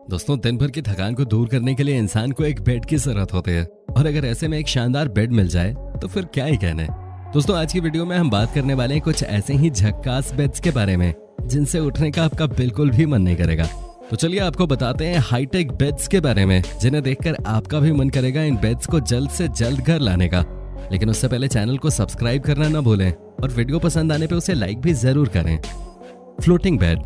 दोस्तों, दिन भर की थकान को दूर करने के लिए इंसान को एक बेड की जरूरत होती है और अगर ऐसे में एक शानदार बेड मिल जाए तो फिर क्या ही कहने। दोस्तों, आज की वीडियो में हम बात करने वाले हैं कुछ ऐसे ही झक्कास बेड्स के बारे में जिनसे उठने का आपका बिल्कुल भी मन नहीं करेगा। तो चलिए आपको बताते हैं हाईटेक बेड्स के बारे में जिन्हें देखकर आपका भी मन करेगा इन बेड्स को जल्द से जल्द घर लाने का। लेकिन उससे पहले चैनल को सब्सक्राइब करना ना भूलें और वीडियो पसंद आने पे उसे लाइक भी जरूर करें। Floating bed.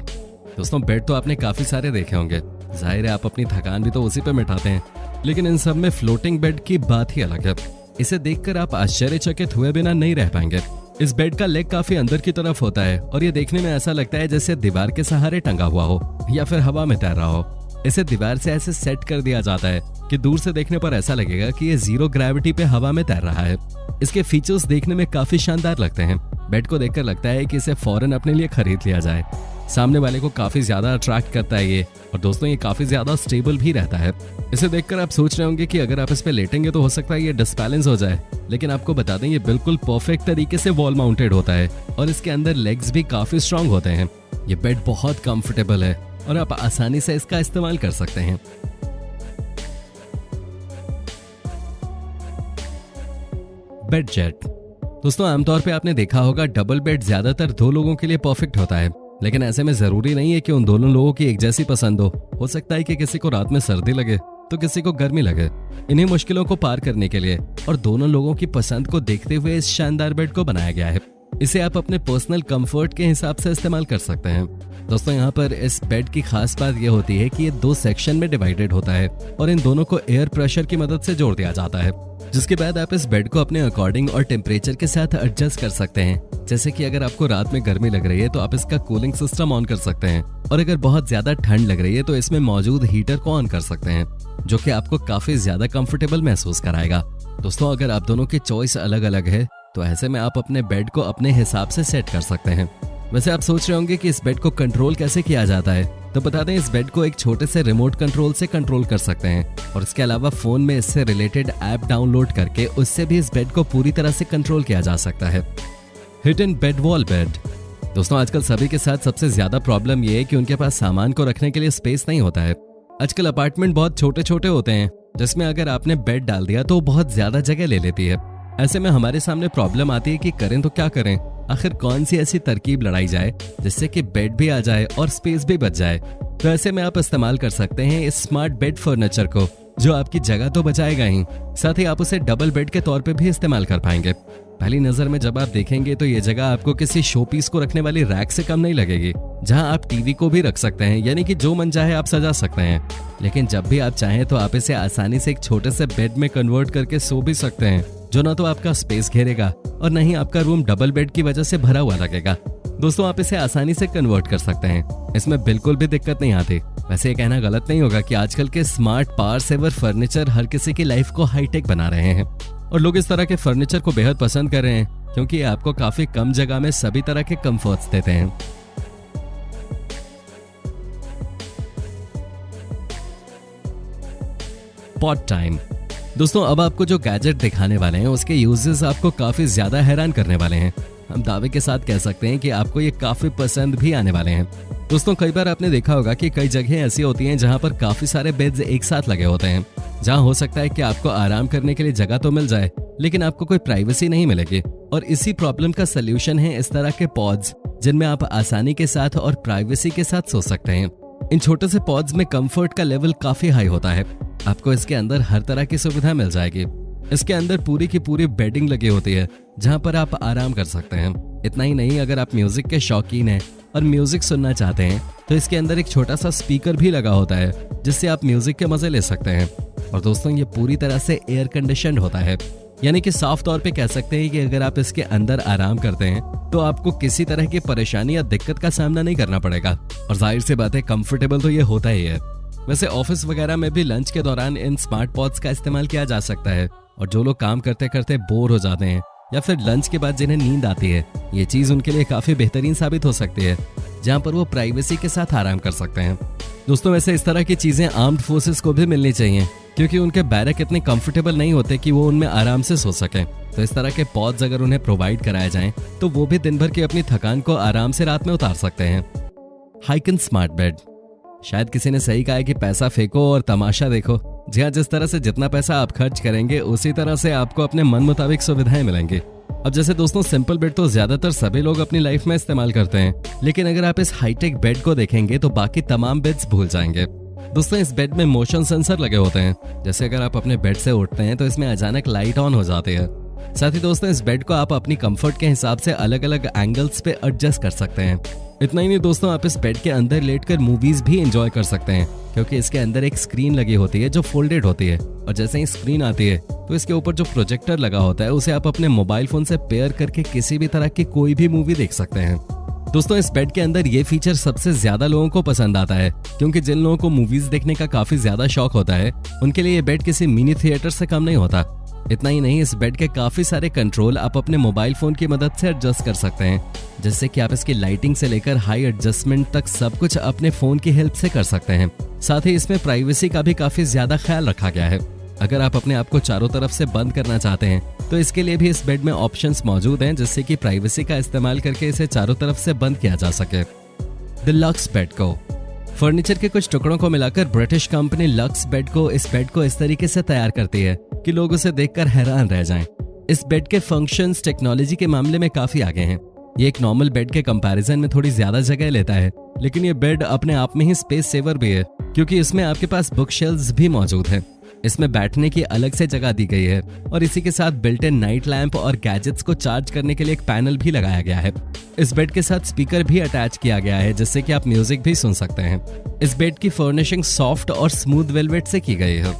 दोस्तों, बेड तो आपने काफी सारे देखे होंगे, जाहिर है आप अपनी थकान भी तो उसी पे मिटाते हैं, लेकिन इन सब में फ्लोटिंग बेड की बात ही अलग है। इसे देखकर आप आश्चर्यचकित हुए बिना नहीं रह पाएंगे। इस बेड का लेग काफी अंदर की तरफ होता है और ये देखने में ऐसा लगता है जैसे दीवार के सहारे टंगा हुआ हो या फिर हवा में तैर रहा हो। इसे दीवार से ऐसे सेट कर दिया जाता है कि दूर से देखने पर ऐसा लगेगा कि ये जीरो ग्रेविटी पे हवा में तैर रहा है। इसके फीचर्स देखने में काफी शानदार लगते हैं। बेड को देखकर लगता है कि इसे फौरन अपने लिए खरीद लिया जाए। सामने वाले को काफी ज्यादा अट्रैक्ट करता है ये, और दोस्तों ये काफी ज्यादा स्टेबल भी रहता है। इसे देखकर आप सोच रहे होंगे कि अगर आप इस पे लेटेंगे तो हो सकता है ये डिसबैलेंस हो जाए, लेकिन आपको बता दें ये बिल्कुल परफेक्ट तरीके से वॉल माउंटेड होता है और इसके अंदर लेग्स भी काफी स्ट्रांग होते हैं। ये बेड बहुत कंफर्टेबल है और आप आसानी से इसका इस्तेमाल कर सकते हैं। Bed jet. दोस्तों, आमतौर पे आपने देखा होगा डबल बेड ज्यादातर दो लोगों के लिए परफेक्ट होता है, लेकिन ऐसे में जरूरी नहीं है कि उन दोनों लोगों की एक जैसी पसंद हो सकता है कि किसी को रात में सर्दी लगे तो किसी को गर्मी लगे। इन्हीं मुश्किलों को पार करने के लिए और दोनों लोगों की पसंद को देखते हुए इस शानदार बेड को बनाया गया है। इसे आप अपने पर्सनल कंफर्ट के हिसाब से इस्तेमाल कर सकते हैं। दोस्तों, यहाँ पर इस बेड की खास बात यह होती है कि ये दो सेक्शन में डिवाइडेड होता है और इन दोनों को एयर प्रेशर की मदद से जोड़ दिया जाता है, जिसके बाद आप इस बेड को अपने अकॉर्डिंग और टेम्परेचर के साथ एडजस्ट कर सकते हैं। जैसे कि अगर आपको रात में गर्मी लग रही है तो आप इसका कूलिंग सिस्टम ऑन कर सकते हैं, और अगर बहुत ज्यादा ठंड लग रही है तो इसमें मौजूद हीटर को ऑन कर सकते हैं, जो कि आपको काफी ज्यादा कंफर्टेबल महसूस कराएगा। दोस्तों, अगर आप दोनों की चॉइस अलग अलग है तो ऐसे में आप अपने बेड को अपने हिसाब से सेट कर सकते हैं। वैसे आप सोच रहे होंगे कि इस बेड को कंट्रोल कैसे किया जाता है, तो बता दें इस बेड को एक छोटे से रिमोट कंट्रोल से कंट्रोल कर सकते हैं, और इसके अलावा फोन में इससे रिलेटेड ऐप डाउनलोड करके उससे भी इस बेड को पूरी तरह से कंट्रोल किया जा सकता है। Hidden bed wall bed. दोस्तों, आजकल सभी के साथ सबसे ज्यादा प्रॉब्लम ये है कि उनके पास सामान को रखने के लिए स्पेस नहीं होता है। आजकल अपार्टमेंट बहुत छोटे छोटे होते हैं, जिसमें अगर आपने बेड डाल दिया तो बहुत ज्यादा जगह ले लेती है। ऐसे में हमारे सामने प्रॉब्लम आती है कि करें तो क्या करें, आखिर कौन सी ऐसी तरकीब लगाई जाए जिससे कि बेड भी आ जाए और स्पेस भी बच जाए। तो ऐसे में आप इस्तेमाल कर सकते हैं इस स्मार्ट बेड फर्नीचर को, जो आपकी जगह तो बचाएगा ही, साथ ही आप उसे डबल बेड के तौर पे भी इस्तेमाल कर पाएंगे। पहली नजर में जब आप देखेंगे तो ये जगह आपको किसी शोपीस को रखने वाली रैक से कम नहीं लगेगी, जहां आप टीवी को भी रख सकते हैं, यानी कि जो मन चाहे आप सजा सकते हैं। लेकिन जब भी आप चाहें तो आप इसे आसानी से एक छोटे से बेड में कन्वर्ट करके सो भी सकते हैं, जो ना तो आपका स्पेस घेरेगा और न ही आपका रूम डबल बेड की वजह से भरा हुआ लगेगा। दोस्तों, आप इसे आसानी से कन्वर्ट कर सकते हैं, इसमें बिल्कुल भी दिक्कत नहीं आती। वैसे ये कहना गलत नहीं होगा कि आजकल के स्मार्ट पावर सेवर फर्नीचर हर किसी की लाइफ को हाईटेक बना रहे हैं, और लोग इस तरह के फर्नीचर को बेहद पसंद कर रहे हैं क्योंकि ये आपको काफी कम जगह में सभी तरह के कंफर्ट्स देते हैं। Pot time. दोस्तों, अब आपको जो गैजेट दिखाने वाले हैं उसके यूजेस आपको काफी ज्यादा हैरान करने वाले हैं। हम दावे के साथ कह सकते हैं कि आपको ये काफी पसंद भी आने वाले हैं। दोस्तों, कई बार आपने देखा होगा कि कई जगह ऐसी होती हैं जहां पर काफी सारे बेड्स एक साथ लगे होते हैं, जहां हो सकता है कि आपको आराम करने के लिए जगह तो मिल जाए लेकिन आपको कोई प्राइवेसी नहीं मिलेगी। और इसी प्रॉब्लम का सलूशन है इस तरह के पॉड्स, जिनमें आप आसानी के साथ और प्राइवेसी के साथ सो सकते हैं। इन छोटे से पॉड्स में कंफर्ट का लेवल काफी हाई होता है। आपको इसके अंदर हर तरह की सुविधा मिल जाएगी। इसके अंदर पूरी की पूरी बेडिंग लगी होती है जहां पर आप आराम कर सकते हैं। इतना ही नहीं, अगर आप म्यूजिक के शौकीन हैं और म्यूजिक सुनना चाहते हैं तो इसके अंदर एक छोटा सा स्पीकर भी लगा होता है जिससे आप म्यूजिक के मजे ले सकते हैं। और दोस्तों, ये पूरी तरह से एयर कंडीशनड होता है, यानी कि साफ तौर पे कह सकते हैं कि अगर आप इसके अंदर आराम करते हैं तो आपको किसी तरह की परेशानी या दिक्कत का सामना नहीं करना पड़ेगा। और जाहिर सी बात है, कंफर्टेबल तो ये होता ही है। वैसे ऑफिस वगैरह में भी लंच के दौरान इन स्मार्ट पॉड्स का इस्तेमाल किया जा सकता है, और जो लोग काम करते करते बोर हो जाते हैं या फिर लंच के बाद जिन्हें नींद आती है, ये चीज उनके लिए काफी बेहतरीन साबित हो सकती है, जहां पर वो प्राइवेसी के साथ आराम कर सकते हैं। दोस्तों, वैसे इस तरह की चीजें आर्म्ड फोर्सेस को भी मिलनी चाहिए, क्योंकि उनके बैरक इतने कंफर्टेबल नहीं होते कि वो उनमें आराम से सो सकें। तो इस तरह के पॉड्स अगर उन्हें प्रोवाइड कराए जाएं तो वो भी दिन भर की अपनी थकान को आराम से रात में उतार सकते हैं। हाइकन स्मार्ट बेड। शायद किसी ने सही कहा है कि पैसा फेंको और तमाशा देखो। जी हाँ, जिस तरह से जितना पैसा आप खर्च करेंगे उसी तरह से आपको अपने मन मुताबिक सुविधाएं मिलेंगी। अब जैसे दोस्तों सिंपल बेड तो ज्यादातर सभी लोग अपनी लाइफ में इस्तेमाल करते हैं, लेकिन अगर आप इस हाईटेक बेड को देखेंगे तो बाकी तमाम बेड्स भूल जाएंगे। दोस्तों इस बेड में मोशन सेंसर लगे होते हैं। जैसे अगर आप अपने बेड से उठते हैं तो इसमें अचानक लाइट ऑन हो जाती है। साथ ही दोस्तों इस बेड को आप अपनी कंफर्ट के हिसाब से अलग अलग एंगल्स पे एडजस्ट कर सकते हैं। इतना ही नहीं दोस्तों, आप इस बेड के अंदर लेटकर मूवीज भी एंजॉय कर सकते हैं, क्योंकि इसके अंदर एक स्क्रीन लगी होती है जो फोल्डेड होती है, और जैसे ही स्क्रीन आती है तो इसके ऊपर जो प्रोजेक्टर लगा होता है उसे आप अपने मोबाइल फोन से पेयर करके किसी भी तरह की कोई भी मूवी देख सकते हैं। दोस्तों इस बेड के अंदर ये फीचर सबसे ज्यादा लोगों को पसंद आता है, क्योंकि जिन लोगों को मूवीज देखने का काफी ज्यादा शौक होता है उनके लिए ये बेड किसी मिनी थिएटर से कम नहीं होता। इतना ही नहीं, इस बेड के काफी सारे कंट्रोल आप अपने मोबाइल फोन की मदद से एडजस्ट कर सकते हैं, जिससे कि आप इसकी लाइटिंग से लेकर हाई एडजस्टमेंट तक सब कुछ अपने फोन की हेल्प से कर सकते हैं। साथ ही इसमें प्राइवेसी का भी काफी ज्यादा ख्याल रखा गया है। अगर आप अपने आप को चारों तरफ से बंद करना चाहते हैं तो इसके लिए भी इस बेड में ऑप्शंस मौजूद हैं, जिससे कि प्राइवेसी का इस्तेमाल करके इसे चारों तरफ से बंद किया जा सके। द लक्स बेड को फर्नीचर के कुछ टुकड़ों को मिलाकर ब्रिटिश कंपनी लक्स बेड को इस तरीके से तैयार करती है कि लोग उसे देखकर हैरान रह जाएं। इस बेड के फंक्शंस टेक्नोलॉजी के मामले में काफी आगे हैं। ये एक नॉर्मल बेड के कंपैरिजन में थोड़ी ज्यादा जगह लेता है, लेकिन ये बेड अपने आप में ही स्पेस सेवर भी है, क्योंकि इसमें आपके पास बुक शेल्व्स भी मौजूद हैं। इसमें बैठने की अलग से जगह दी गई है, और इसी के साथ बिल्ट इन नाइट लैंप और गैजेट्स को चार्ज करने के लिए एक पैनल भी लगाया गया है। इस बेड के साथ स्पीकर भी अटैच किया गया है, जिससे कि आप म्यूजिक भी सुन सकते हैं। इस बेड की फर्निशिंग सॉफ्ट और स्मूथ वेलवेट से की गई है।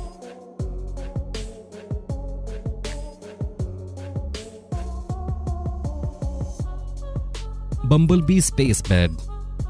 Bumblebee space bed.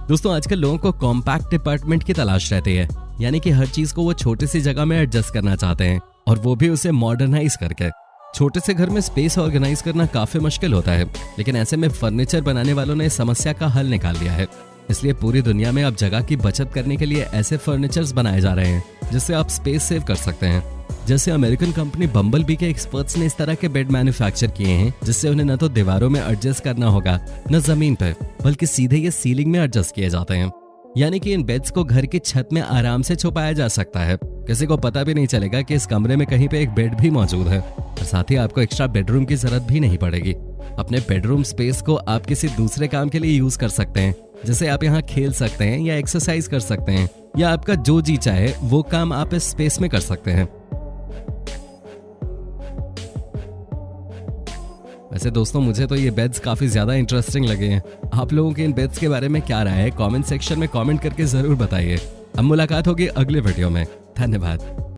दोस्तों आजकल लोगों को कॉम्पैक्ट अपार्टमेंट की तलाश रहती है, यानी कि हर चीज को वो छोटी सी जगह में एडजस्ट करना चाहते हैं, और वो भी उसे मॉडर्नाइज करके। छोटे से घर में स्पेस ऑर्गेनाइज करना काफी मुश्किल होता है, लेकिन ऐसे में फर्नीचर बनाने वालों ने इस समस्या का हल निकाल लिया है। इसलिए पूरी दुनिया में अब जगह की बचत करने के लिए ऐसे फर्नीचर्स बनाए जा रहे हैं जिससे आप स्पेस सेव कर सकते हैं। जैसे अमेरिकन कंपनी बम्बलबी के एक्सपर्ट्स ने इस तरह के बेड मैन्युफैक्चर किए हैं, जिससे उन्हें न तो दीवारों में एडजस्ट करना होगा न जमीन पर, बल्कि सीधे ये सीलिंग में एडजस्ट किए जाते हैं। यानी कि इन बेड्स को घर की छत में आराम से छुपाया जा सकता है। किसी को पता भी नहीं चलेगा कि इस कमरे में कहीं पे एक बेड भी मौजूद है, और साथ ही आपको एक्स्ट्रा बेडरूम की जरूरत भी नहीं पड़ेगी। अपने बेडरूम स्पेस को आप किसी दूसरे काम के लिए यूज कर सकते हैं, जैसे आप यहाँ खेल सकते हैं या एक्सरसाइज कर सकते हैं, या आपका जो जी चाहे वो काम आप इस स्पेस में कर सकते हैं। वैसे दोस्तों मुझे तो ये बेड्स काफी ज्यादा इंटरेस्टिंग लगे हैं। आप लोगों के इन बेड्स के बारे में क्या राय है, कमेंट सेक्शन में कमेंट करके जरूर बताइए। अब मुलाकात होगी अगले वीडियो में। धन्यवाद।